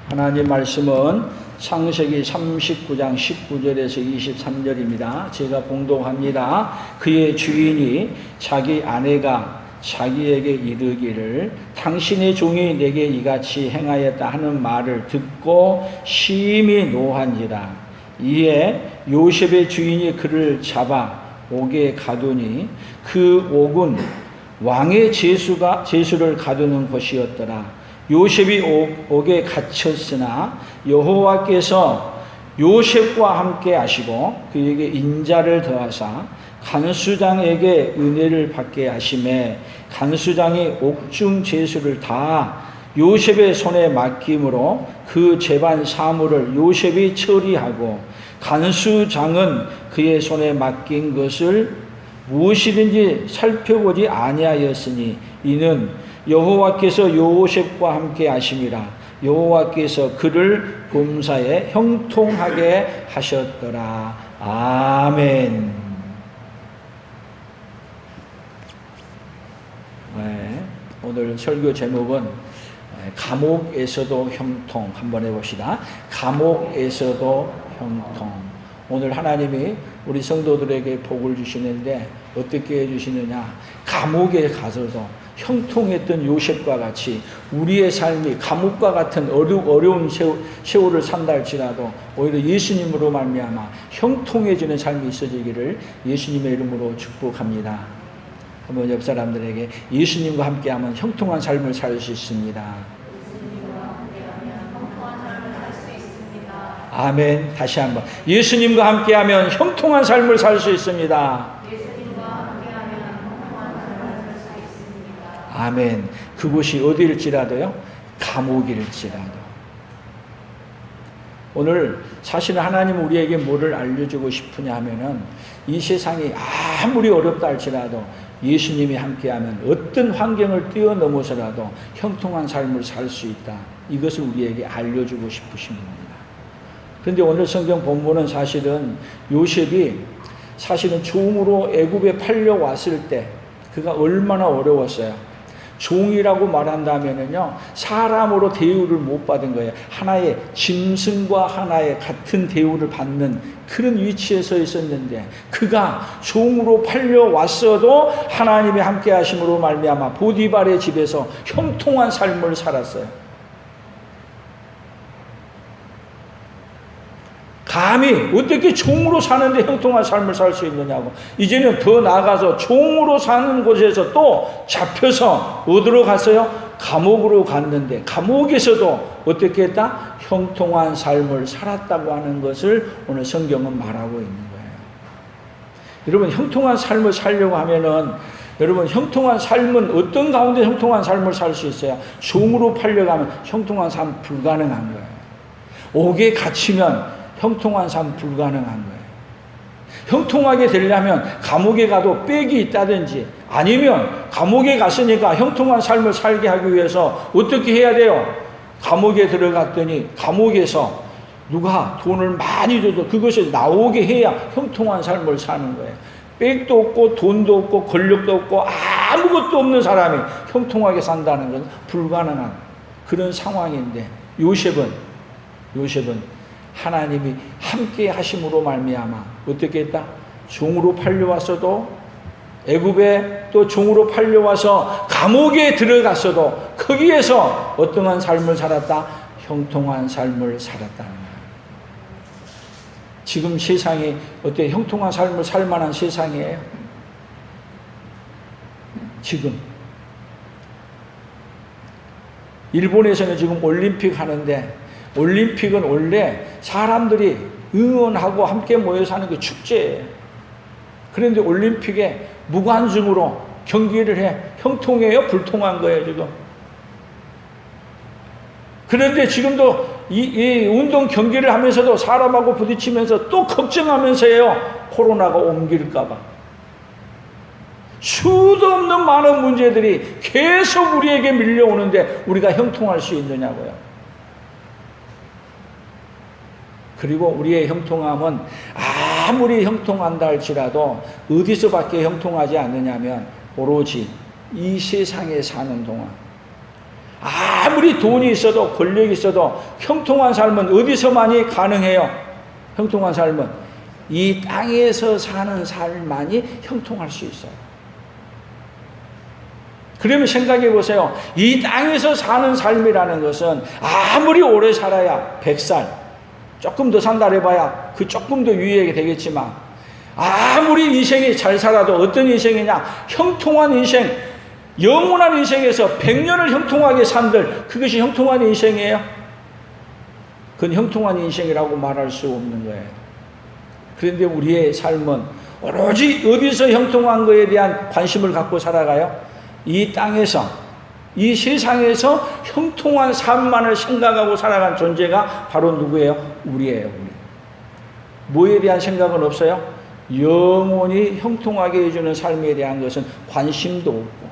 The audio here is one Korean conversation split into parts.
하나님 말씀은 창세기 39장 19절에서 23절입니다. 제가 봉독합니다. 그의 주인이 자기 아내가 자기에게 이르기를 당신의 종이 내게 이같이 행하였다 하는 말을 듣고 심히 노한지라. 이에 요셉의 주인이 그를 잡아 옥에 가두니 그 옥은 왕의 제수를 가두는 곳이었더라. 요셉이 옥에 갇혔으나 여호와께서 요셉과 함께 하시고 그에게 인자를 더하사 간수장에게 은혜를 받게 하심에 간수장이 옥중 제수를 다 요셉의 손에 맡김으로 그 재반 사물을 요셉이 처리하고 간수장은 그의 손에 맡긴 것을 무엇이든지 살펴보지 아니하였으니 이는 여호와께서 요셉과 함께 하심이라. 여호와께서 그를 범사에 형통하게 하셨더라. 아멘. 네, 오늘 설교 제목은 감옥에서도 형통 한번 해봅시다. 감옥에서도 형통. 오늘 하나님이 우리 성도들에게 복을 주시는데 어떻게 해주시느냐. 감옥에 가서도 형통했던 요셉과 같이 우리의 삶이 감옥과 같은 어려운 세월을 산다 할지라도 오히려 예수님으로 말미암아 형통해지는 삶이 있어지기를 예수님의 이름으로 축복합니다. 한번 옆 사람들에게 예수님과 함께하면 형통한 삶을 살 수 있습니다. 아멘. 다시 한번 예수님과 함께하면 형통한 삶을 살 수 있습니다. 아멘. 그곳이 어디일지라도요? 감옥일지라도. 오늘 사실 하나님 우리에게 뭐를 알려주고 싶으냐 하면은 이 세상이 아무리 어렵다 할지라도 예수님이 함께하면 어떤 환경을 뛰어넘어서라도 형통한 삶을 살 수 있다. 이것을 우리에게 알려주고 싶으신 겁니다. 그런데 오늘 성경 본문은 사실은 요셉이 사실은 종으로 애굽에 팔려왔을 때 그가 얼마나 어려웠어요. 종이라고 말한다면은요, 사람으로 대우를 못 받은 거예요. 하나의 짐승과 하나의 같은 대우를 받는 그런 위치에 서 있었는데 그가 종으로 팔려왔어도 하나님의 함께 하심으로 말미암아 보디발의 집에서 형통한 삶을 살았어요. 감히 어떻게 종으로 사는데 형통한 삶을 살 수 있느냐고. 이제는 더 나아가서 종으로 사는 곳에서 또 잡혀서 어디로 갔어요? 감옥으로 갔는데 감옥에서도 어떻게 했다? 형통한 삶을 살았다고 하는 것을 오늘 성경은 말하고 있는 거예요. 여러분, 형통한 삶을 살려고 하면은 여러분, 형통한 삶은 어떤 가운데 형통한 삶을 살 수 있어요? 종으로 팔려가면 형통한 삶 불가능한 거예요. 옥에 갇히면 형통한 삶 불가능한 거예요. 형통하게 되려면 감옥에 가도 빽이 있다든지 아니면 감옥에 갔으니까 형통한 삶을 살게 하기 위해서 어떻게 해야 돼요? 감옥에 들어갔더니 감옥에서 누가 돈을 많이 줘도 그것이 나오게 해야 형통한 삶을 사는 거예요. 빽도 없고 돈도 없고 권력도 없고 아무것도 없는 사람이 형통하게 산다는 것은 불가능한 그런 상황인데 요셉은 하나님이 함께 하심으로 말미암아 어떻게 했다? 종으로 팔려왔어도 애굽에 또 종으로 팔려와서 감옥에 들어갔어도 거기에서 어떠한 삶을 살았다? 형통한 삶을 살았다는 거예요. 지금 세상이 어때? 형통한 삶을 살 만한 세상이에요? 지금 일본에서는 지금 올림픽 하는데 올림픽은 원래 사람들이 응원하고 함께 모여서 하는 게 축제예요. 그런데 올림픽에 무관중으로 경기를 해. 형통해요? 불통한 거예요, 지금? 그런데 지금도 이 운동 경기를 하면서도 사람하고 부딪히면서 또 걱정하면서 해요. 코로나가 옮길까봐. 수도 없는 많은 문제들이 계속 우리에게 밀려오는데 우리가 형통할 수 있느냐고요. 그리고 우리의 형통함은 아무리 형통한다 할지라도 어디서밖에 형통하지 않느냐면 오로지 이 세상에 사는 동안 아무리 돈이 있어도 권력이 있어도 형통한 삶은 어디서만이 가능해요? 형통한 삶은 이 땅에서 사는 삶만이 형통할 수 있어요. 그러면 생각해 보세요. 이 땅에서 사는 삶이라는 것은 아무리 오래 살아야 100살, 조금 더 산다 해봐야 그 조금 더 유의하게 되겠지만, 아무리 인생이 잘 살아도 어떤 인생이냐? 형통한 인생, 영원한 인생에서 100년을 형통하게 산들, 그것이 형통한 인생이에요? 그건 형통한 인생이라고 말할 수 없는 거예요. 그런데 우리의 삶은 오로지 어디서 형통한 것에 대한 관심을 갖고 살아가요? 이 땅에서, 이 세상에서 형통한 삶만을 생각하고 살아간 존재가 바로 누구예요? 우리예요. 우리. 뭐에 대한 생각은 없어요? 영원히 형통하게 해주는 삶에 대한 것은 관심도 없고.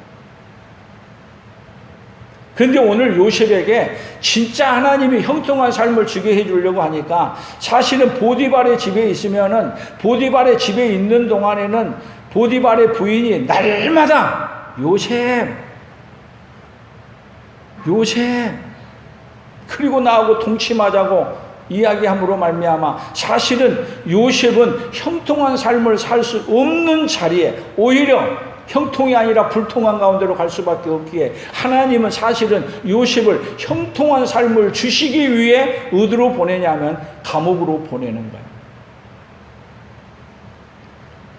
그런데 오늘 요셉에게 진짜 하나님이 형통한 삶을 주게 해주려고 하니까, 사실은 보디발의 집에 있으면은, 보디발의 집에 있는 동안에는 보디발의 부인이 날마다 요셉 그리고 나하고 동침하자고 이야기함으로 말미암아 사실은 요셉은 형통한 삶을 살 수 없는 자리에 오히려 형통이 아니라 불통한 가운데로 갈 수밖에 없기에, 하나님은 사실은 요셉을 형통한 삶을 주시기 위해 어디로 보내냐면 감옥으로 보내는 거예요.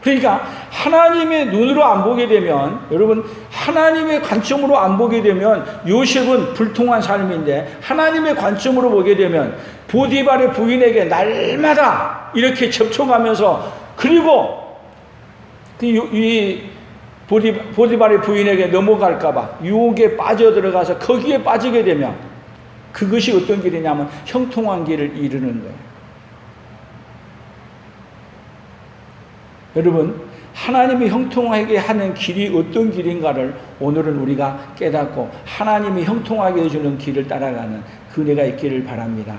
그러니까 하나님의 눈으로 안 보게 되면, 여러분, 하나님의 관점으로 안 보게 되면 요셉은 불통한 삶인데, 하나님의 관점으로 보게 되면 보디발의 부인에게 날마다 이렇게 접촉하면서, 그리고 이 보디발의 부인에게 넘어갈까봐 유혹에 빠져들어가서 거기에 빠지게 되면 그것이 어떤 길이냐면 형통한 길을 이루는 거예요. 여러분, 하나님이 형통하게 하는 길이 어떤 길인가를 오늘은 우리가 깨닫고 하나님이 형통하게 해주는 길을 따라가는 그 은혜가 있기를 바랍니다.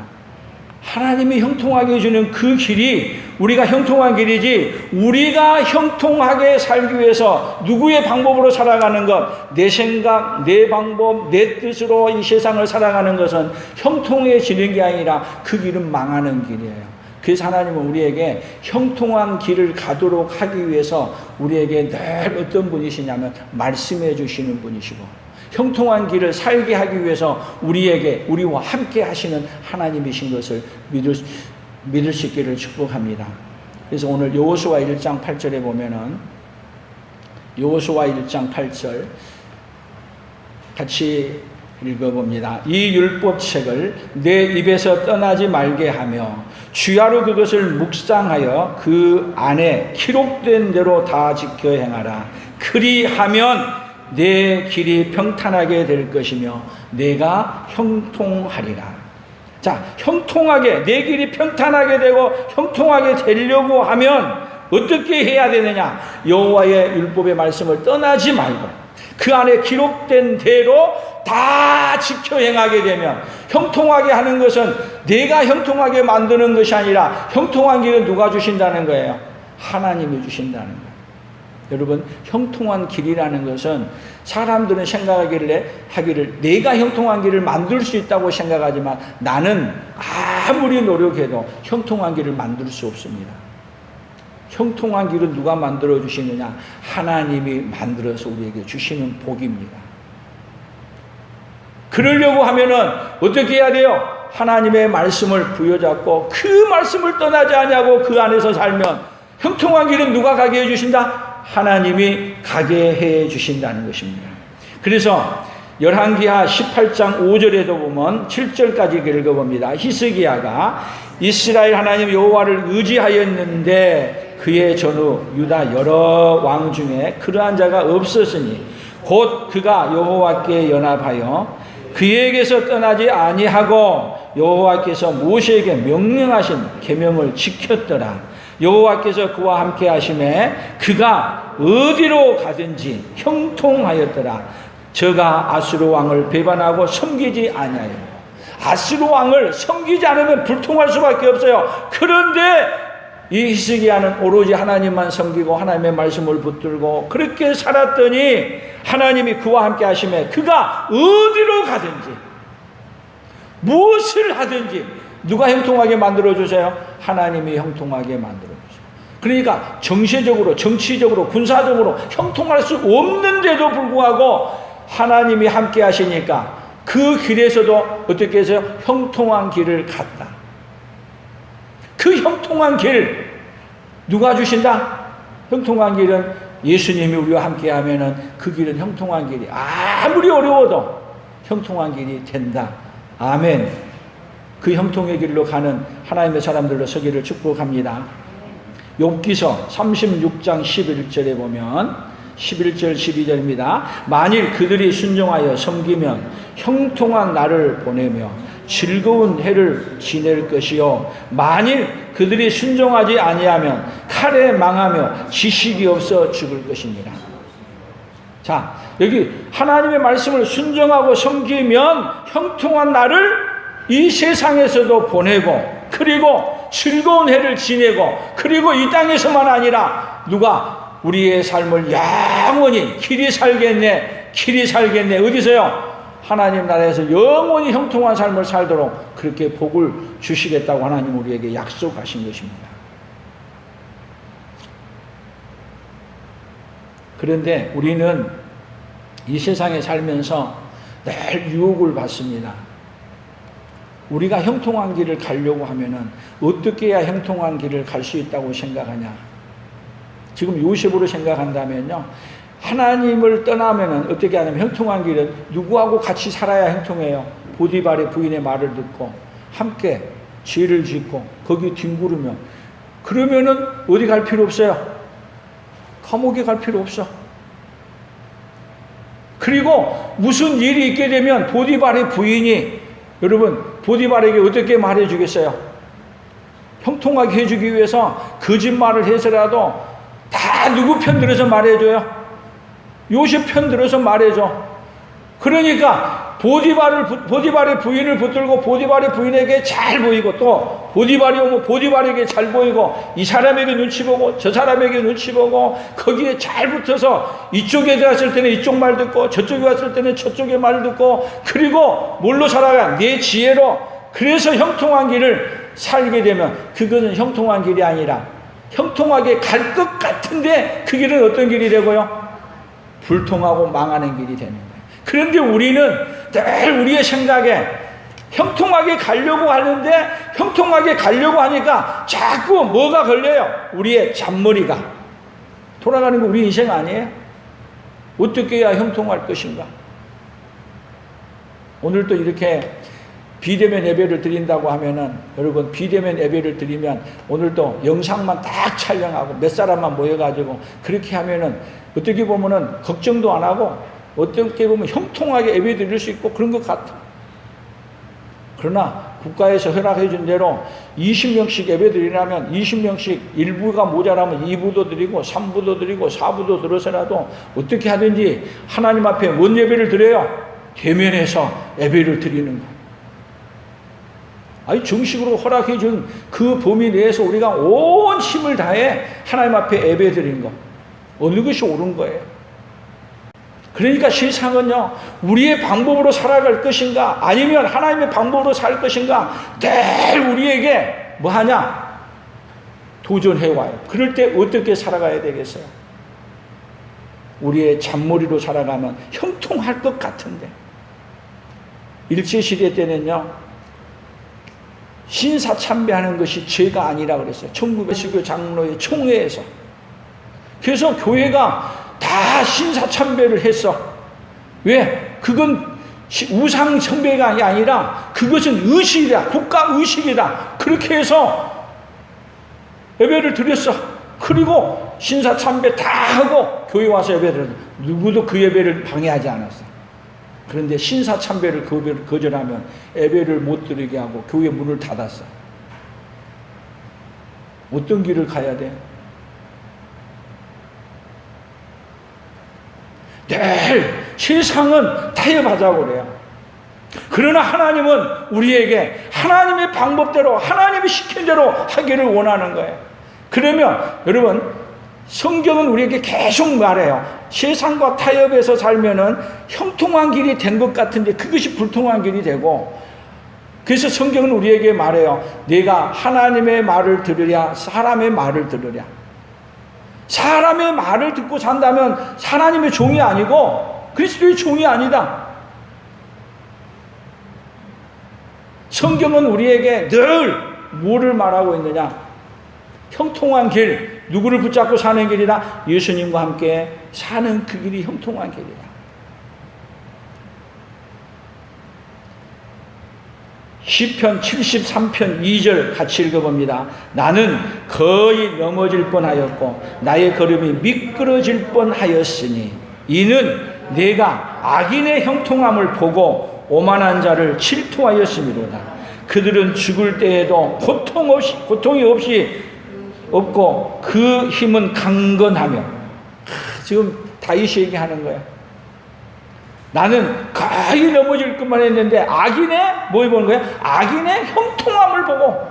하나님이 형통하게 해주는 그 길이 우리가 형통한 길이지, 우리가 형통하게 살기 위해서 누구의 방법으로 살아가는 것, 내 생각, 내 방법, 내 뜻으로 이 세상을 살아가는 것은 형통해지는 게 아니라 그 길은 망하는 길이에요. 그래서 하나님은 우리에게 형통한 길을 가도록 하기 위해서 우리에게 늘 어떤 분이시냐면 말씀해 주시는 분이시고, 형통한 길을 살게 하기 위해서 우리와 함께 하시는 하나님이신 것을 믿을 수 있기를 축복합니다. 그래서 오늘 여호수아 1장 8절에 보면은, 여호수아 1장 8절 같이 읽어봅니다. 이 율법책을 내 입에서 떠나지 말게 하며 주야로 그것을 묵상하여 그 안에 기록된 대로 다 지켜 행하라. 그리하면 내 길이 평탄하게 될 것이며 내가 형통하리라. 자, 형통하게, 내 길이 평탄하게 되고 형통하게 되려고 하면 어떻게 해야 되느냐? 여호와의 율법의 말씀을 떠나지 말고 그 안에 기록된 대로 다 지켜 행하게 되면, 형통하게 하는 것은 내가 형통하게 만드는 것이 아니라 형통한 길은 누가 주신다는 거예요? 하나님이 주신다는 거예요. 여러분, 형통한 길이라는 것은 사람들은 하기를 내가 형통한 길을 만들 수 있다고 생각하지만, 나는 아무리 노력해도 형통한 길을 만들 수 없습니다. 형통한 길은 누가 만들어 주시느냐? 하나님이 만들어서 우리에게 주시는 복입니다. 그러려고 하면은 어떻게 해야 돼요? 하나님의 말씀을 부여잡고 그 말씀을 떠나지 않냐고 그 안에서 살면, 형통한 길은 누가 가게 해주신다? 하나님이 가게 해 주신다는 것입니다. 그래서 열왕기하 18장 5절에도 보면 7절까지 읽어봅니다. 히스기야가 이스라엘 하나님 여호와를 의지하였는데 그의 전후 유다 여러 왕 중에 그러한 자가 없었으니 곧 그가 여호와께 연합하여 그에게서 떠나지 아니하고 여호와께서 모세에게 명령하신 계명을 지켰더라. 여호와께서 그와 함께 하심에 그가 어디로 가든지 형통하였더라. 저가 아수르 왕을 배반하고 섬기지 아니하여. 아수르 왕을 섬기지 않으면 불통할 수밖에 없어요. 그런데 이 히스기야는 오로지 하나님만 섬기고 하나님의 말씀을 붙들고 그렇게 살았더니 하나님이 그와 함께 하심에 그가 어디로 가든지 무엇을 하든지 누가 형통하게 만들어주세요? 하나님이 형통하게 만들어주세요. 그러니까 정세적으로, 정치적으로, 군사적으로 형통할 수 없는데도 불구하고 하나님이 함께 하시니까 그 길에서도 어떻게 해서요? 형통한 길을 갔다. 그 형통한 길 누가 주신다? 형통한 길은 예수님이 우리와 함께 하면은 그 길은 형통한 길이 아무리 어려워도 형통한 길이 된다. 아멘. 그 형통의 길로 가는 하나님의 사람들로 서기를 축복합니다. 욥기서 36장 11절에 보면 11절 12절입니다. 만일 그들이 순종하여 섬기면 형통한 날을 보내며 즐거운 해를 지낼 것이요 만일 그들이 순종하지 아니하면 칼에 망하며 지식이 없어 죽을 것입니다. 자, 여기 하나님의 말씀을 순종하고 섬기면 형통한 날을 이 세상에서도 보내고 그리고 즐거운 해를 지내고 그리고 이 땅에서만 아니라 누가 우리의 삶을 영원히 길이 살겠네 어디서요? 하나님 나라에서 영원히 형통한 삶을 살도록 그렇게 복을 주시겠다고 하나님 우리에게 약속하신 것입니다. 그런데 우리는 이 세상에 살면서 늘 유혹을 받습니다. 우리가 형통한 길을 가려고 하면은 어떻게 해야 형통한 길을 갈 수 있다고 생각하냐? 지금 요셉으로 생각한다면요. 하나님을 떠나면은 어떻게 하냐면 형통한 길은 누구하고 같이 살아야 형통해요. 보디발의 부인의 말을 듣고 함께 죄를 짓고 거기 뒹구르며 그러면은 어디 갈 필요 없어요. 감옥에 갈 필요 없어. 그리고 무슨 일이 있게 되면 보디발의 부인이 여러분 보디발에게 어떻게 말해주겠어요? 형통하게 해주기 위해서 거짓말을 해서라도 다 누구 편 들어서 말해줘요? 요셉 편 들어서 말해줘. 그러니까 보디발의 부인을 붙들고 보디발의 부인에게 잘 보이고 또 보디발이 오면 보디발에게 잘 보이고 이 사람에게 눈치 보고 저 사람에게 눈치 보고 거기에 잘 붙어서 이쪽에 왔을 때는 이쪽 말 듣고 저쪽에 왔을 때는 저쪽의 말 듣고 그리고 뭘로 살아가? 내 지혜로. 그래서 형통한 길을 살게 되면 그것은 형통한 길이 아니라 형통하게 갈 것 같은데 그 길은 어떤 길이 되고요? 불통하고 망하는 길이 되는 거예요. 그런데 우리는 늘 우리의 생각에 형통하게 가려고 하는데 형통하게 가려고 하니까 자꾸 뭐가 걸려요? 우리의 잔머리가 돌아가는 거 우리 인생 아니에요? 어떻게 해야 형통할 것인가? 오늘도 이렇게 비대면 예배를 드린다고 하면은 여러분 비대면 예배를 드리면 오늘도 영상만 딱 촬영하고 몇 사람만 모여가지고 그렇게 하면은 어떻게 보면은 걱정도 안 하고 어떻게 보면 형통하게 예배 드릴 수 있고 그런 것 같아. 그러나 국가에서 허락해 준 대로 20명씩 예배 드리려면 20명씩 1부가 모자라면 2부도 드리고 3부도 드리고 4부도 들어서라도 어떻게 하든지 하나님 앞에 뭔 예배를 드려요? 대면해서 예배를 드리는 거. 아니 정식으로 허락해 준 그 범위 내에서 우리가 온 힘을 다해 하나님 앞에 예배 드리는 거. 어느 것이 옳은 거예요? 그러니까 세상은요, 우리의 방법으로 살아갈 것인가, 아니면 하나님의 방법으로 살 것인가, 늘 우리에게 뭐 하냐? 도전해와요. 그럴 때 어떻게 살아가야 되겠어요? 우리의 잔머리로 살아가면 형통할 것 같은데. 일제시대 때는요, 신사참배하는 것이 죄가 아니라 그랬어요. 1900교 장로의 총회에서. 그래서 교회가 다 신사참배를 했어. 왜? 그건 우상 숭배가 아니라 그것은 의식이다. 국가 의식이다. 그렇게 해서 예배를 드렸어. 그리고 신사참배 다 하고 교회 와서 예배 드렸어. 누구도 그 예배를 방해하지 않았어. 그런데 신사참배를 거절하면 예배를 못 드리게 하고 교회 문을 닫았어. 어떤 길을 가야 돼? 늘 세상은 타협하자고 그래요. 그러나 하나님은 우리에게 하나님의 방법대로 하나님이 시킨 대로 하기를 원하는 거예요. 그러면 여러분 성경은 우리에게 계속 말해요. 세상과 타협해서 살면은 형통한 길이 된 것 같은데 그것이 불통한 길이 되고 그래서 성경은 우리에게 말해요. 내가 하나님의 말을 들으랴, 사람의 말을 들으랴. 사람의 말을 듣고 산다면 하나님의 종이 아니고 그리스도의 종이 아니다. 성경은 우리에게 늘 뭐를 말하고 있느냐? 형통한 길, 누구를 붙잡고 사는 길이다? 예수님과 함께 사는 그 길이 형통한 길이다. 시편 73편 2절 같이 읽어봅니다. 나는 거의 넘어질 뻔하였고 나의 걸음이 미끄러질 뻔하였으니 이는 내가 악인의 형통함을 보고 오만한 자를 질투하였음이로다. 그들은 죽을 때에도 고통이 없이 없고 그 힘은 강건하며. 지금 다윗이 얘기하는 거야. 나는 거의 넘어질 것만 했는데 악인의 뭘 보는 거야? 악인의 형통함을 보고,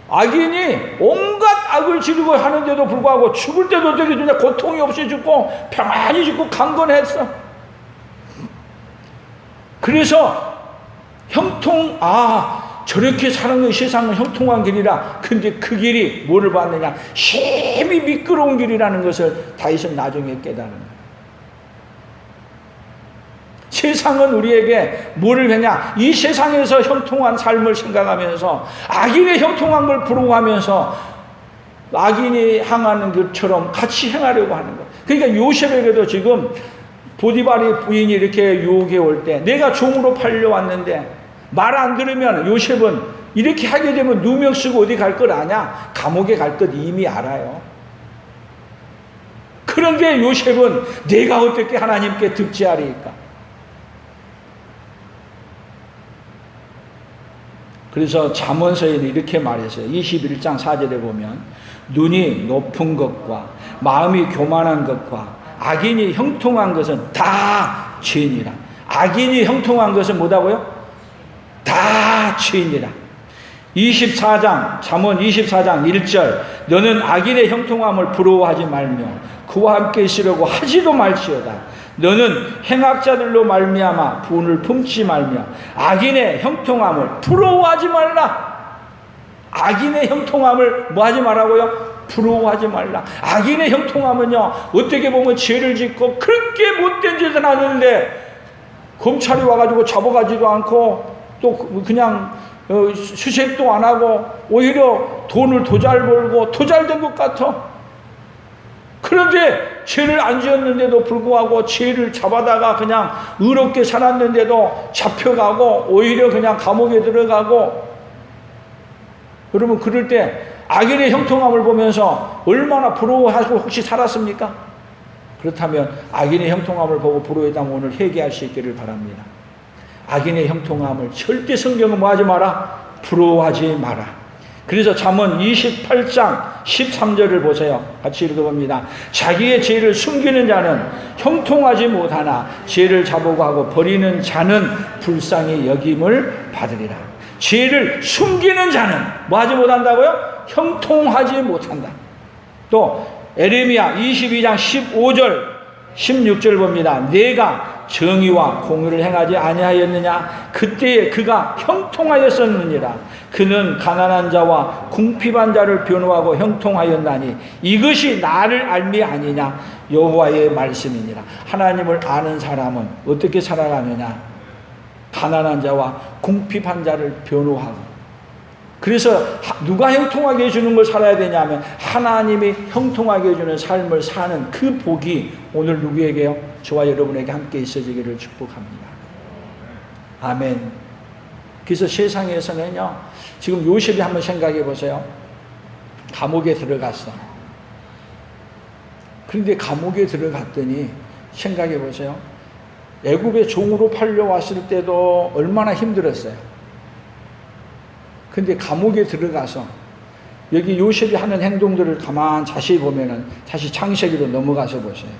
악인이 온갖 악을 지르고 하는데도 불구하고 죽을 때도 어떻게 되냐? 고통이 없이 죽고 평안히 죽고 강건했어. 그래서 저렇게 사는 건 세상은 형통한 길이라. 근데 그 길이 뭐를 봤느냐? 힘이 미끄러운 길이라는 것을 다윗은 나중에 깨달은 거야. 세상은 우리에게 뭐를 하냐? 이 세상에서 형통한 삶을 생각하면서 악인의 형통한 걸 부러워하면서 악인이 향하는 것처럼 같이 행하려고 하는 거예요. 그러니까 요셉에게도 지금 보디발의 부인이 이렇게 유혹해 올 때, 내가 종으로 팔려왔는데 말 안 들으면 요셉은 이렇게 하게 되면 누명 쓰고 어디 갈 걸 아냐? 감옥에 갈 것 이미 알아요. 그런데 요셉은 내가 어떻게 하나님께 득지하리까? 그래서 잠언서에는 이렇게 말했어요. 21장 4절에 보면 눈이 높은 것과 마음이 교만한 것과 악인이 형통한 것은 다 죄인이라. 악인이 형통한 것은 뭐다고요? 다 죄인이라. 24장 잠언 24장 1절 너는 악인의 형통함을 부러워하지 말며 그와 함께 있으려고 하지도 말지어다. 너는 행악자들로 말미암아 분을 품지 말며 악인의 형통함을 부러워하지 말라. 악인의 형통함을 뭐 하지 말라고요? 부러워하지 말라. 악인의 형통함은요, 어떻게 보면 죄를 짓고 그렇게 못된 짓을 하는데 검찰이 와가지고 잡아가지도 않고 또 그냥 수색도 안 하고 오히려 돈을 더 잘 벌고 더 잘 된 것 같아. 그런데 죄를 안 지었는데도 불구하고 죄를 잡아다가 그냥 의롭게 살았는데도 잡혀가고 오히려 그냥 감옥에 들어가고. 여러분, 그럴 때 악인의 형통함을 보면서 얼마나 부러워하고 혹시 살았습니까? 그렇다면 악인의 형통함을 보고 부러워했다면 오늘 회개할 수 있기를 바랍니다. 악인의 형통함을 절대 성경은 뭐 하지 마라? 부러워하지 마라. 그래서 잠언 28장 13절을 보세요. 같이 읽어봅니다. 자기의 죄를 숨기는 자는 형통하지 못하나 죄를 자복하고 버리는 자는 불쌍히 여김을 받으리라. 죄를 숨기는 자는 뭐 하지 못한다고요? 형통하지 못한다. 또 에레미야 22장 15절 16절 봅니다. 내가 정의와 공의를 행하지 아니하였느냐? 그때에 그가 형통하였었느니라. 그는 가난한 자와 궁핍한 자를 변호하고 형통하였나니 이것이 나를 알미 아니냐? 여호와의 말씀이니라. 하나님을 아는 사람은 어떻게 살아가느냐? 가난한 자와 궁핍한 자를 변호하고. 그래서 누가 형통하게 해주는 걸 살아야 되냐면 하나님이 형통하게 해주는 삶을 사는 그 복이 오늘 누구에게요? 저와 여러분에게 함께 있어지기를 축복합니다. 아멘. 그래서 세상에서는요, 지금 요셉이 한번 생각해 보세요. 감옥에 들어갔어. 그런데 감옥에 들어갔더니 생각해 보세요. 애굽의 종으로 팔려왔을 때도 얼마나 힘들었어요. 근데 감옥에 들어가서 여기 요셉이 하는 행동들을 가만 자세히 보면은 다시 창세기로 넘어가서 보세요.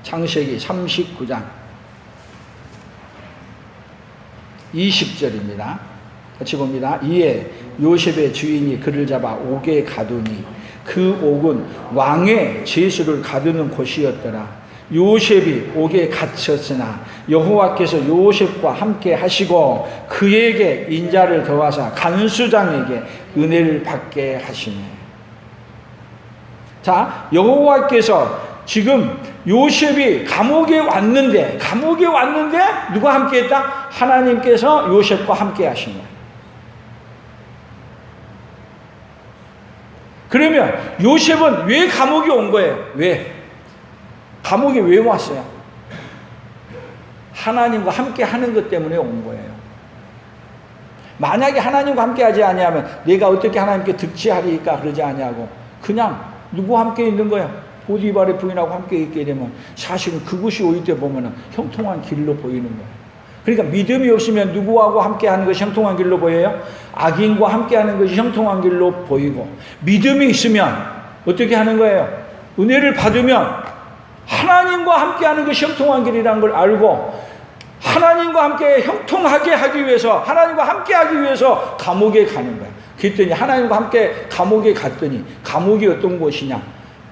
창세기 39장 20절입니다. 같이 봅니다. 이에 요셉의 주인이 그를 잡아 옥에 가두니 그 옥은 왕의 제수를 가두는 곳이었더라. 요셉이 옥에 갇혔으나 여호와께서 요셉과 함께 하시고 그에게 인자를 더하사 간수장에게 은혜를 받게 하시네. 자, 여호와께서 지금 요셉이 감옥에 왔는데 누가 함께 했다? 하나님께서 요셉과 함께 하신 거예요. 그러면 요셉은 왜 감옥에 온 거예요? 왜? 감옥에 왜 왔어요? 하나님과 함께 하는 것 때문에 온 거예요. 만약에 하나님과 함께 하지 아니하면 내가 어떻게 하나님께 득치하리까 그러지 아니하고 그냥 누구와 함께 있는 거야? 보디발의 부인하고 함께 있게 되면 사실은 그것이 오일 때 보면 형통한 길로 보이는 거예요. 그러니까 믿음이 없으면 누구하고 함께 하는 것이 형통한 길로 보여요? 악인과 함께 하는 것이 형통한 길로 보이고, 믿음이 있으면 어떻게 하는 거예요? 은혜를 받으면 하나님과 함께 하는 것이 형통한 길이라는 걸 알고, 하나님과 함께 형통하게 하기 위해서, 하나님과 함께 하기 위해서 감옥에 가는 거예요. 그랬더니 하나님과 함께 감옥에 갔더니 감옥이 어떤 곳이냐?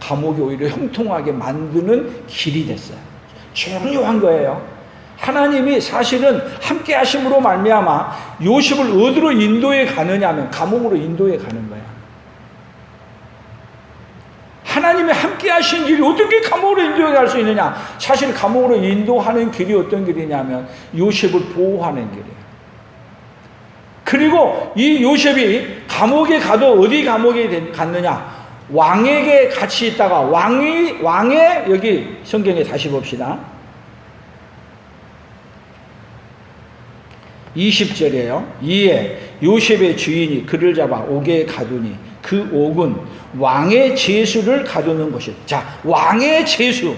감옥이 오히려 형통하게 만드는 길이 됐어요. 중요한 거예요. 하나님이 사실은 함께 하심으로 말미암아 요셉을 어디로 인도해 가느냐 하면 감옥으로 인도해 가는 거야. 하나님이 함께 하신 길이 어떻게 감옥으로 인도해 갈 수 있느냐? 사실 감옥으로 인도하는 길이 어떤 길이냐면 요셉을 보호하는 길이에요. 그리고 이 요셉이 감옥에 가도 어디 감옥에 갔느냐? 왕에게 같이 있다가 왕의 여기 성경에 다시 봅시다. 20절이에요. 이에 요셉의 주인이 그를 잡아 옥에 가두니 그 옥은 왕의 제수를 가두는 곳이에요. 자, 왕의 제수.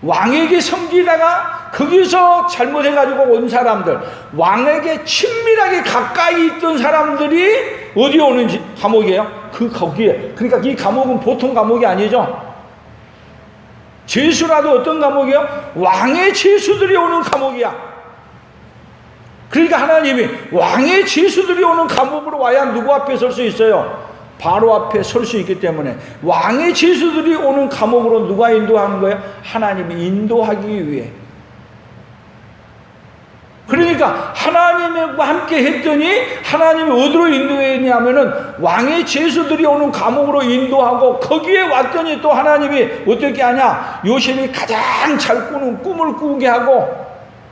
왕에게 섬기다가 거기서 잘못해가지고 온 사람들, 왕에게 친밀하게 가까이 있던 사람들이 어디에 오는 감옥이에요? 거기에. 그러니까 이 감옥은 보통 감옥이 아니죠. 제수라도 어떤 감옥이에요? 왕의 제수들이 오는 감옥이야. 그러니까 하나님이 왕의 제수들이 오는 감옥으로 와야 누구 앞에 설 수 있어요? 바로 앞에 설 수 있기 때문에 왕의 제수들이 오는 감옥으로 누가 인도하는 거예요? 하나님이 인도하기 위해. 그러니까 하나님과 함께 했더니 하나님이 어디로 인도했냐면은 왕의 제수들이 오는 감옥으로 인도하고, 거기에 왔더니 또 하나님이 어떻게 하냐? 요셉이 가장 잘 꾸는 꿈을 꾸게 하고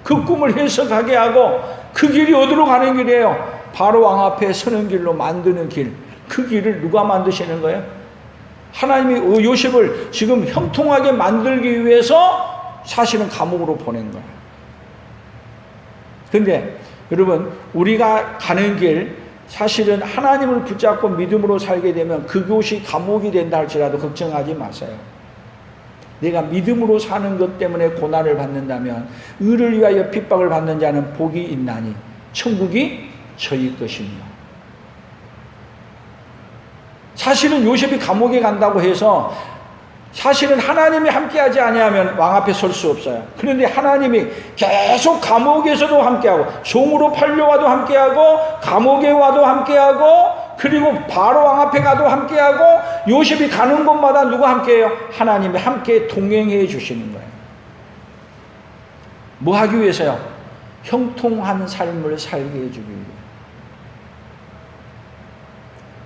그 꿈을 해석하게 하고, 그 길이 어디로 가는 길이에요? 바로 왕 앞에 서는 길로 만드는 길. 그 길을 누가 만드시는 거예요? 하나님이 요셉을 지금 형통하게 만들기 위해서 사실은 감옥으로 보낸 거예요. 그런데 여러분, 우리가 가는 길, 사실은 하나님을 붙잡고 믿음으로 살게 되면 그곳이 감옥이 된다 할지라도 걱정하지 마세요. 내가 믿음으로 사는 것 때문에 고난을 받는다면 의를 위하여 핍박을 받는 자는 복이 있나니 천국이 저희 것입니다. 사실은 요셉이 감옥에 간다고 해서 사실은 하나님이 함께하지 아니하면 왕 앞에 설 수 없어요. 그런데 하나님이 계속 감옥에서도 함께하고, 종으로 팔려와도 함께하고, 감옥에 와도 함께하고, 그리고 바로 왕 앞에 가도 함께하고, 요셉이 가는 곳마다 누가 함께해요? 하나님이 함께 동행해 주시는 거예요. 뭐 하기 위해서요? 형통한 삶을 살게 해주기 위해.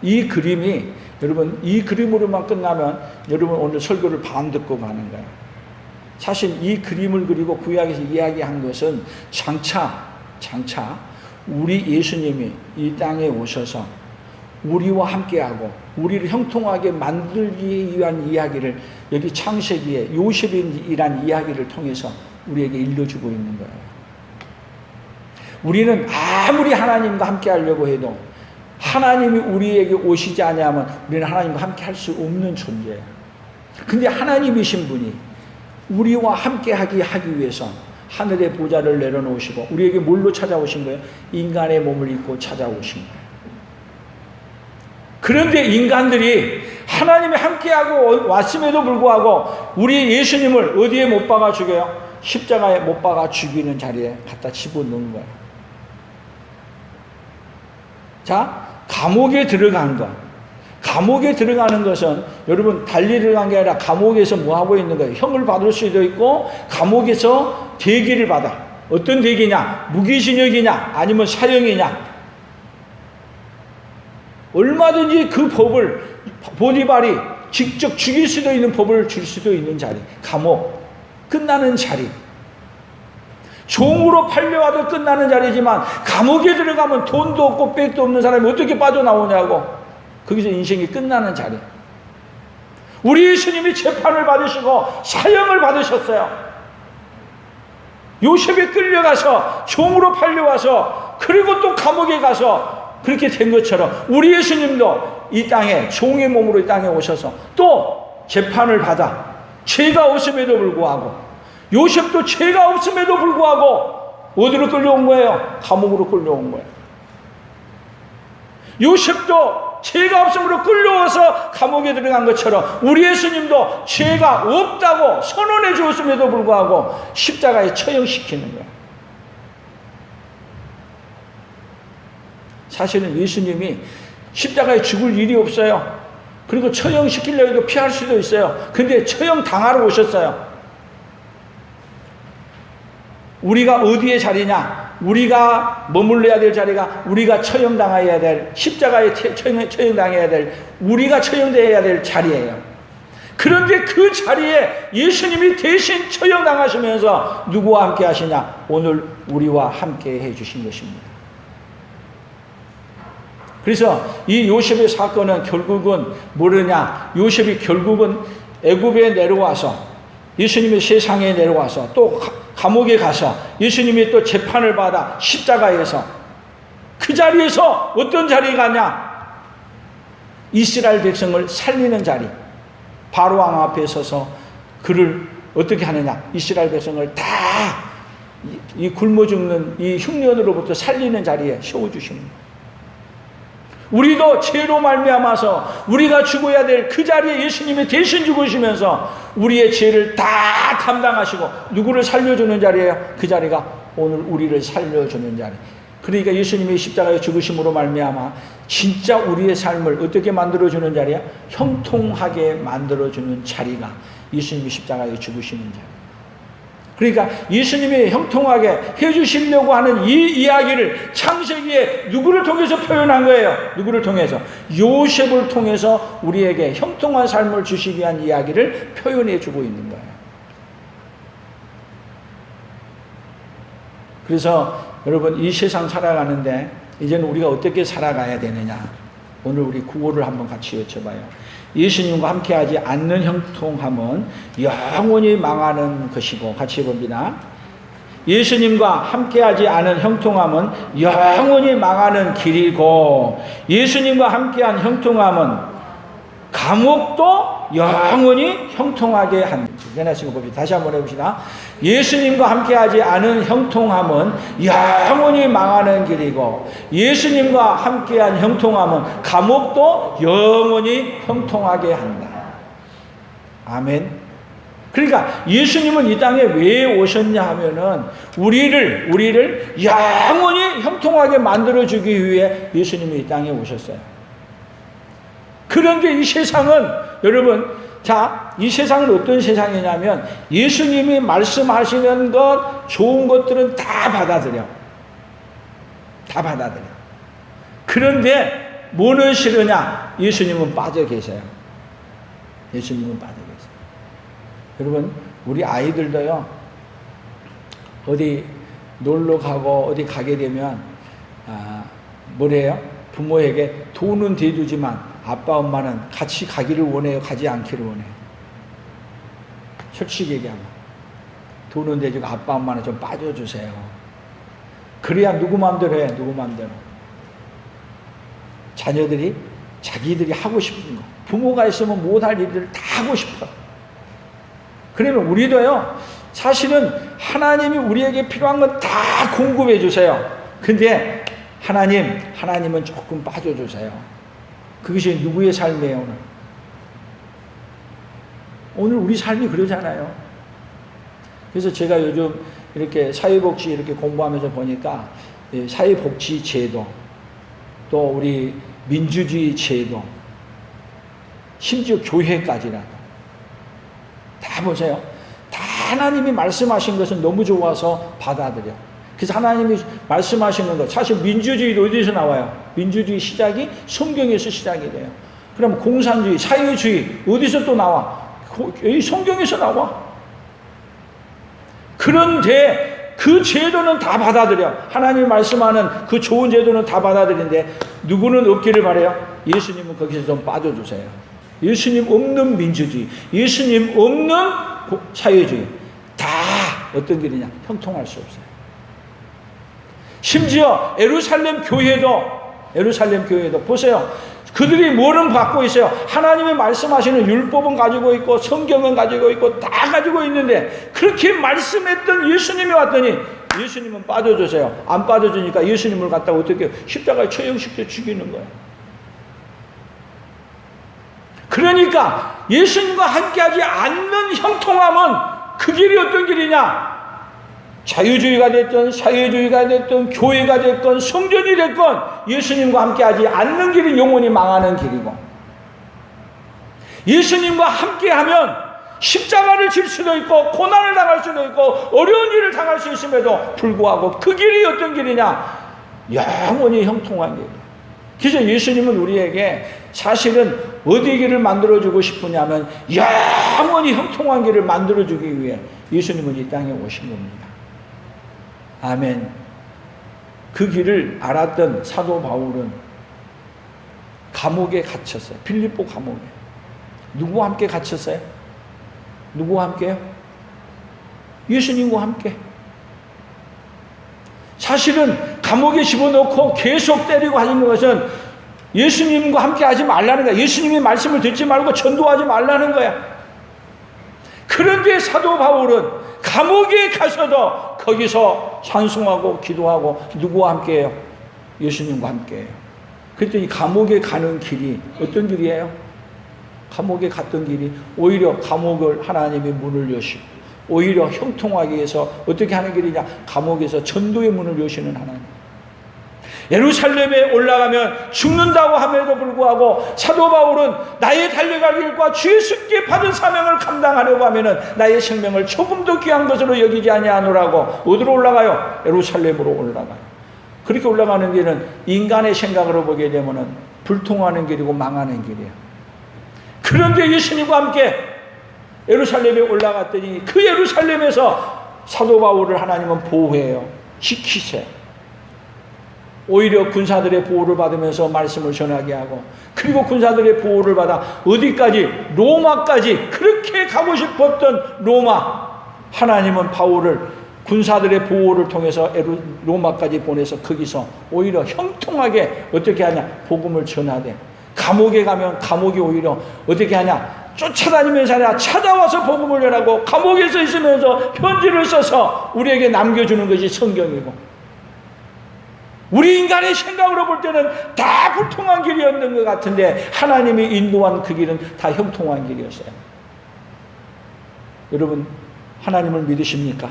이 그림이, 여러분, 이 그림으로만 끝나면 여러분 오늘 설교를 반 듣고 가는 거예요. 사실 이 그림을 그리고 구약에서 이야기한 것은 장차 우리 예수님이 이 땅에 오셔서 우리와 함께하고 우리를 형통하게 만들기 위한 이야기를 여기 창세기에 요셉이란 이야기를 통해서 우리에게 일러주고 있는 거예요. 우리는 아무리 하나님과 함께 하려고 해도 하나님이 우리에게 오시지 않으면 우리는 하나님과 함께 할 수 없는 존재예요. 근데 하나님이신 분이 우리와 함께 하기 위해서 하늘의 보좌를 내려놓으시고 우리에게 뭘로 찾아오신 거예요? 인간의 몸을 입고 찾아오신 거예요. 그런데 인간들이 하나님이 함께하고 왔음에도 불구하고 우리 예수님을 어디에 못 박아 죽여요? 십자가에 못 박아 죽이는 자리에 갖다 집어넣은 거예요. 자, 감옥에 들어간 것, 감옥에 들어가는 것은 여러분 달리 들어간 게 아니라 감옥에서 뭐 하고 있는 거예요? 형을 받을 수도 있고 감옥에서 대기를 받아. 어떤 대기냐? 무기징역이냐? 아니면 사형이냐? 얼마든지 그 법을 보디발이 직접 죽일 수도 있는 법을 줄 수도 있는 자리. 감옥. 끝나는 자리. 종으로 팔려와도 끝나는 자리지만 감옥에 들어가면 돈도 없고 백도 없는 사람이 어떻게 빠져나오냐고. 거기서 인생이 끝나는 자리. 우리 예수님이 재판을 받으시고 사형을 받으셨어요. 요셉이 끌려가서 종으로 팔려와서 그리고 또 감옥에 가서 그렇게 된 것처럼 우리 예수님도 이 땅에 종의 몸으로 이 땅에 오셔서 또 재판을 받아 죄가 없음에도 불구하고 요셉도 죄가 없음에도 불구하고 어디로 끌려온 거예요? 감옥으로 끌려온 거예요. 요셉도 죄가 없음으로 끌려와서 감옥에 들어간 것처럼 우리 예수님도 죄가 없다고 선언해 주었음에도 불구하고 십자가에 처형시키는 거예요. 사실은 예수님이 십자가에 죽을 일이 없어요. 그리고 처형시키려고 해도 피할 수도 있어요. 근데 처형 당하러 오셨어요. 우리가 어디에 자리냐? 우리가 머물러야 될 자리가 우리가 처형당해야 될 십자가에 처형당해야 될 우리가 처형돼야 될 자리예요. 그런데 그 자리에 예수님이 대신 처형당하시면서 누구와 함께 하시냐? 오늘 우리와 함께 해주신 것입니다. 그래서 이 요셉의 사건은 결국은 뭐냐? 요셉이 결국은 애굽에 내려와서 예수님이 세상에 내려와서 또 감옥에 가서 예수님이 또 재판을 받아 십자가에서 그 자리에서 어떤 자리에 가냐? 이스라엘 백성을 살리는 자리. 바로 왕 앞에 서서 그를 어떻게 하느냐? 이스라엘 백성을 다 이 굶어 죽는 이 흉년으로부터 살리는 자리에 세워주십니다. 우리도 죄로 말미암아서 우리가 죽어야 될 그 자리에 예수님이 대신 죽으시면서 우리의 죄를 다 담당하시고 누구를 살려주는 자리예요? 그 자리가 오늘 우리를 살려주는 자리. 그러니까 예수님이 십자가에 죽으심으로 말미암아 진짜 우리의 삶을 어떻게 만들어주는 자리야? 형통하게 만들어주는 자리가 예수님이 십자가에 죽으시는 자리. 그러니까 예수님이 형통하게 해주시려고 하는 이 이야기를 창세기에 누구를 통해서 표현한 거예요? 누구를 통해서? 요셉을 통해서 우리에게 형통한 삶을 주시기 위한 이야기를 표현해 주고 있는 거예요. 그래서 여러분 이 세상 살아가는데 이제는 우리가 어떻게 살아가야 되느냐? 오늘 우리 구호를 한번 같이 여쭤봐요. 예수님과 함께하지 않는 형통함은 영원히 망하는 것이고, 같이 해봅니다. 예수님과 함께하지 않은 형통함은 영원히 망하는 길이고, 예수님과 함께한 형통함은 감옥도 영원히 형통하게 한다. 다시 한번 해봅시다. 예수님과 함께하지 않은 형통함은 영원히 망하는 길이고, 예수님과 함께한 형통함은 감옥도 영원히 형통하게 한다. 아멘. 그러니까 예수님은 이 땅에 왜 오셨냐 하면은 우리를 영원히 형통하게 만들어주기 위해 예수님이 이 땅에 오셨어요. 그런데 이 세상은 여러분, 이 세상은 어떤 세상이냐면 예수님이 말씀하시는 것, 좋은 것들은 다 받아들여. 다 받아들여. 그런데 뭐는 싫으냐? 예수님은 빠져 계세요. 예수님은 빠져 계세요. 여러분, 우리 아이들도요, 어디 놀러 가고 어디 가게 되면 뭐래요? 부모에게 돈은 대주지만 아빠 엄마는 같이 가기를 원해요? 가지 않기를 원해요? 솔직히 얘기하면 돈은 대주고 아빠 엄마는 좀 빠져주세요. 그래야 누구 마음대로 해. 누구 마음대로. 자녀들이 자기들이 하고 싶은 거, 부모가 있으면 못할 일들을 다 하고 싶어. 그러면 우리도요, 사실은 하나님이 우리에게 필요한 건 다 공급해 주세요. 근데 하나님은 조금 빠져주세요. 그것이 누구의 삶이에요, 오늘? 오늘 우리 삶이 그러잖아요. 그래서 제가 요즘 이렇게 사회복지 이렇게 공부하면서 보니까 사회복지 제도, 또 우리 민주주의 제도, 심지어 교회까지라도. 다 보세요. 다 하나님이 말씀하신 것은 너무 좋아서 받아들여. 그래서 하나님이 말씀하시는 것, 사실 민주주의도 어디서 나와요? 민주주의 시작이 성경에서 시작이 돼요. 그럼 공산주의, 사회주의 어디서 또 나와? 이 성경에서 나와. 그런데 그 제도는 다 받아들여. 하나님이 말씀하는 그 좋은 제도는 다 받아들이는데 누구는 없기를 바라요? 예수님은 거기서 좀 빠져주세요. 예수님 없는 민주주의, 예수님 없는 사회주의, 다 어떤 길이냐? 형통할 수 없어요. 심지어 예루살렘 교회도 보세요. 그들이 뭐를 갖고 있어요? 하나님이 말씀하시는 율법은 가지고 있고 성경은 가지고 있고 다 가지고 있는데 그렇게 말씀했던 예수님이 왔더니 예수님은 빠져주세요. 안 빠져주니까 예수님을 갖다가 어떻게 십자가에 처형시켜 죽이는 거예요. 그러니까 예수님과 함께하지 않는 형통함은 그 길이 어떤 길이냐? 자유주의가 됐든 사회주의가 됐든 교회가 됐건 성전이 됐건 예수님과 함께하지 않는 길이 영원히 망하는 길이고, 예수님과 함께하면 십자가를 질 수도 있고 고난을 당할 수도 있고 어려운 일을 당할 수 있음에도 불구하고 그 길이 어떤 길이냐? 영원히 형통한 길. 그래서 예수님은 우리에게 사실은 어디 길을 만들어주고 싶으냐면 영원히 형통한 길을 만들어주기 위해 예수님은 이 땅에 오신 겁니다. 아멘. 그 길을 알았던 사도 바울은 감옥에 갇혔어요. 빌립보 감옥에. 누구와 함께 갇혔어요? 누구와 함께요? 예수님과 함께. 사실은 감옥에 집어넣고 계속 때리고 하는 것은 예수님과 함께 하지 말라는 거야. 예수님의 말씀을 듣지 말고 전도하지 말라는 거야. 그런데 사도 바울은 감옥에 가서도 거기서 찬송하고 기도하고 누구와 함께해요? 예수님과 함께해요. 그랬더니 감옥에 가는 길이 어떤 길이에요? 감옥에 갔던 길이 오히려 감옥을 하나님이 문을 여시고 오히려 형통하기 위해서 어떻게 하는 길이냐? 감옥에서 전도의 문을 여시는 하나님. 예루살렘에 올라가면 죽는다고 함에도 불구하고 사도 바울은 나의 달려갈 길과 주 예수께 받은 사명을 감당하려고 하면은 나의 생명을 조금도 귀한 것으로 여기지 아니하노라고 어디로 올라가요? 예루살렘으로 올라가요. 그렇게 올라가는 길은 인간의 생각으로 보게 되면은 불통하는 길이고 망하는 길이에요. 그런데 예수님과 함께 예루살렘에 올라갔더니 그 예루살렘에서 사도 바울을 하나님은 보호해요. 지키세요. 오히려 군사들의 보호를 받으면서 말씀을 전하게 하고, 그리고 군사들의 보호를 받아 어디까지? 로마까지. 그렇게 가고 싶었던 로마, 하나님은 바울을 군사들의 보호를 통해서 로마까지 보내서 거기서 오히려 형통하게 어떻게 하냐? 복음을 전하되, 감옥에 가면 감옥이 오히려 어떻게 하냐? 쫓아다니면서 아니라 찾아와서 복음을 전하고, 감옥에서 있으면서 편지를 써서 우리에게 남겨주는 것이 성경이고, 우리 인간의 생각으로 볼 때는 다 불통한 길이었는 것 같은데 하나님이 인도한 그 길은 다 형통한 길이었어요. 여러분, 하나님을 믿으십니까?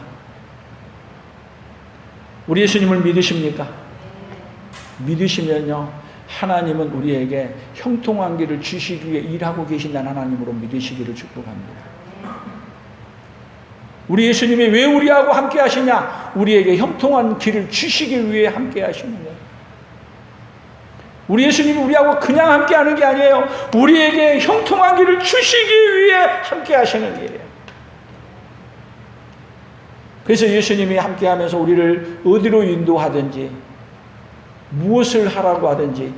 우리 예수님을 믿으십니까? 믿으시면요, 하나님은 우리에게 형통한 길을 주시기 위해 일하고 계신다는 하나님으로 믿으시기를 축복합니다. 우리 예수님이 왜 우리하고 함께 하시냐? 우리에게 형통한 길을 주시기 위해 함께 하시는 거예요. 우리 예수님이 우리하고 그냥 함께 하는 게 아니에요. 우리에게 형통한 길을 주시기 위해 함께 하시는 길이에요. 그래서 예수님이 함께 하면서 우리를 어디로 인도하든지 무엇을 하라고 하든지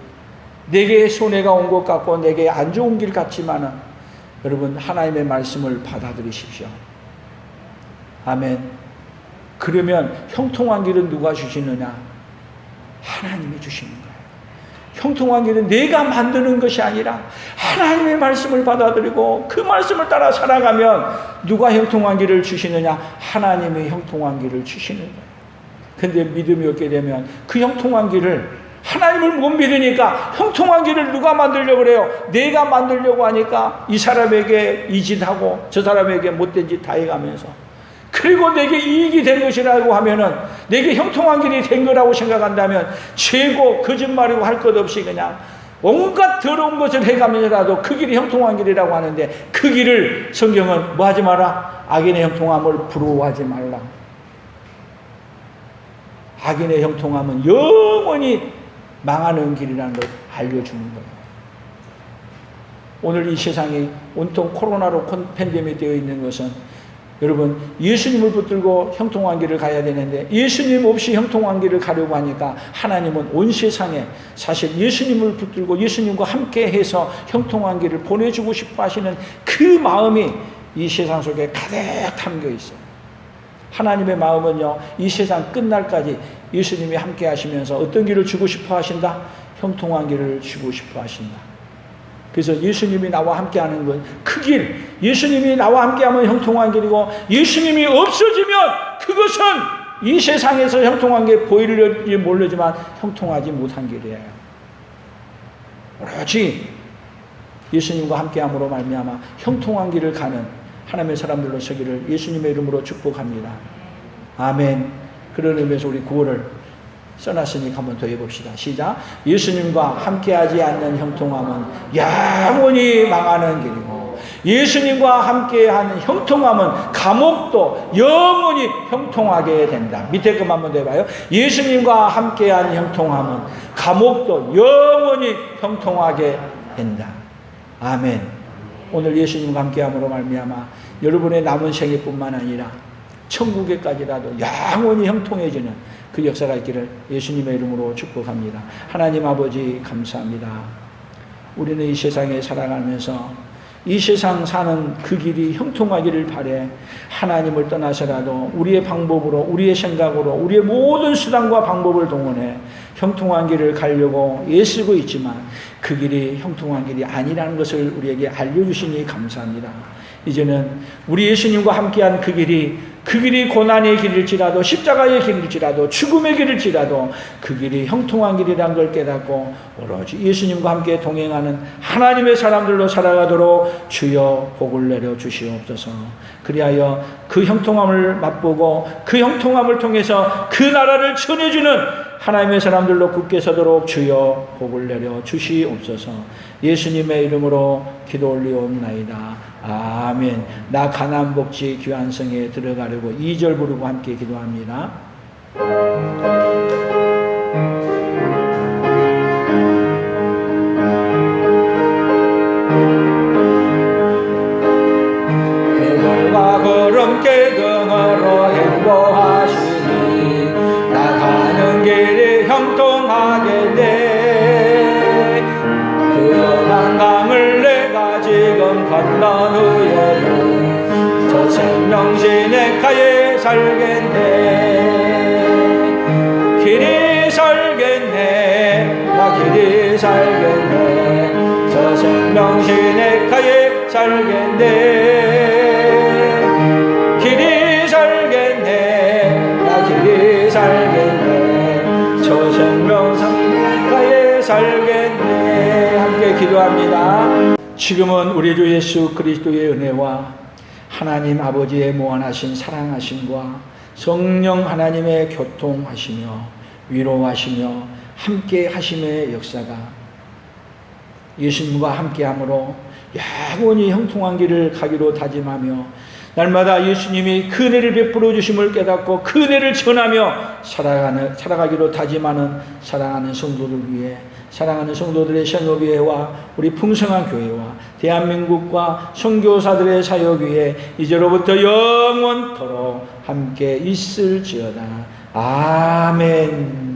내게 손해가 온 것 같고 내게 안 좋은 길 같지만은 여러분, 하나님의 말씀을 받아들이십시오. 아멘. 그러면 형통한 길은 누가 주시느냐? 하나님이 주시는 거예요. 형통한 길은 내가 만드는 것이 아니라 하나님의 말씀을 받아들이고 그 말씀을 따라 살아가면 누가 형통한 길을 주시느냐? 하나님의 형통한 길을 주시는 거예요. 근데 믿음이 없게 되면 그 형통한 길을, 하나님을 못 믿으니까 형통한 길을 누가 만들려고 그래요? 내가 만들려고 하니까 이 사람에게 이 짓하고 저 사람에게 못된 짓 다 해가면서, 그리고 내게 이익이 된 것이라고 하면은, 내게 형통한 길이 된 거라고 생각한다면 최고 거짓말이고 할 것 없이 그냥 온갖 더러운 것을 해가면서라도 그 길이 형통한 길이라고 하는데, 그 길을 성경은 뭐 하지 마라? 악인의 형통함을 부러워하지 말라. 악인의 형통함은 영원히 망하는 길이라는 걸 알려주는 거예요. 오늘 이 세상이 온통 코로나로 팬데믹 되어 있는 것은, 여러분, 예수님을 붙들고 형통한 길을 가야 되는데 예수님 없이 형통한 길을 가려고 하니까 하나님은 온 세상에 사실 예수님을 붙들고 예수님과 함께 해서 형통한 길을 보내주고 싶어 하시는 그 마음이 이 세상 속에 가득 담겨 있어요. 하나님의 마음은요, 이 세상 끝날까지 예수님이 함께 하시면서 어떤 길을 주고 싶어 하신다? 형통한 길을 주고 싶어 하신다. 그래서 예수님이 나와 함께 하는 건 그 길, 예수님이 나와 함께 하면 형통한 길이고, 예수님이 없어지면 그것은 이 세상에서 형통한 게 보일지 모르지만 형통하지 못한 길이에요. 오로지 예수님과 함께 함으로 말미암아 형통한 길을 가는 하나님의 사람들로 서기를 예수님의 이름으로 축복합니다. 아멘. 그런 의미에서 우리 구호를 써놨으니까 한번 더 해봅시다. 시작. 예수님과 함께하지 않는 형통함은 영원히 망하는 길이고, 예수님과 함께하는 형통함은 감옥도 영원히 형통하게 된다. 밑에 것만 한번 해봐요. 예수님과 함께하는 형통함은 감옥도 영원히 형통하게 된다. 아멘. 오늘 예수님과 함께함으로 말미암아 여러분의 남은 생애뿐만 아니라 천국에까지라도 영원히 형통해지는 그 역사가 있기를 예수님의 이름으로 축복합니다. 하나님 아버지 감사합니다. 우리는 이 세상에 살아가면서 이 세상 사는 그 길이 형통하기를 바래 하나님을 떠나서라도 우리의 방법으로, 우리의 생각으로, 우리의 모든 수단과 방법을 동원해 형통한 길을 가려고 애쓰고 있지만 그 길이 형통한 길이 아니라는 것을 우리에게 알려주시니 감사합니다. 이제는 우리 예수님과 함께한 그 길이 고난의 길일지라도 십자가의 길일지라도 죽음의 길일지라도 그 길이 형통한 길이라는 걸 깨닫고 오로지 예수님과 함께 동행하는 하나님의 사람들로 살아가도록 주여 복을 내려 주시옵소서. 그리하여 그 형통함을 맛보고 그 형통함을 통해서 그 나라를 전해주는 하나님의 사람들로 굳게 서도록 주여 복을 내려 주시옵소서. 예수님의 이름으로 기도 올리옵나이다. 아멘. 나 가나안 복지 귀환성에 들어가려고 2절 부르고 함께 기도합니다. 그들과 구름길 등으로 행보하시니 나가는 길이 형통하게 돼. 그 연한 강을 내가 지금 건넌 후에는 저 생명시내가에 살겠네. 길이 살겠네. 나 길이 살겠네. 저 생명시내가에 살겠네. 길이 살겠네. 나 길이 살겠네. 저 생명시내가에 살겠네. 함께 기도합니다. 지금은 우리 주 예수 그리스도의 은혜와 하나님 아버지의 무한하신 사랑하심과 성령 하나님의 교통하시며 위로하시며 함께 하심의 역사가 예수님과 함께함으로 영원히 형통한 길을 가기로 다짐하며 날마다 예수님이 그 은혜를 베풀어 주심을 깨닫고 그 은혜를 전하며 살아가기로 다짐하는 사랑하는 성도들 위해, 사랑하는 성도들의 생업위회와 우리 풍성한 교회와 대한민국과 선교사들의 사역 위에 이제로부터 영원토록 함께 있을지어다. 아멘.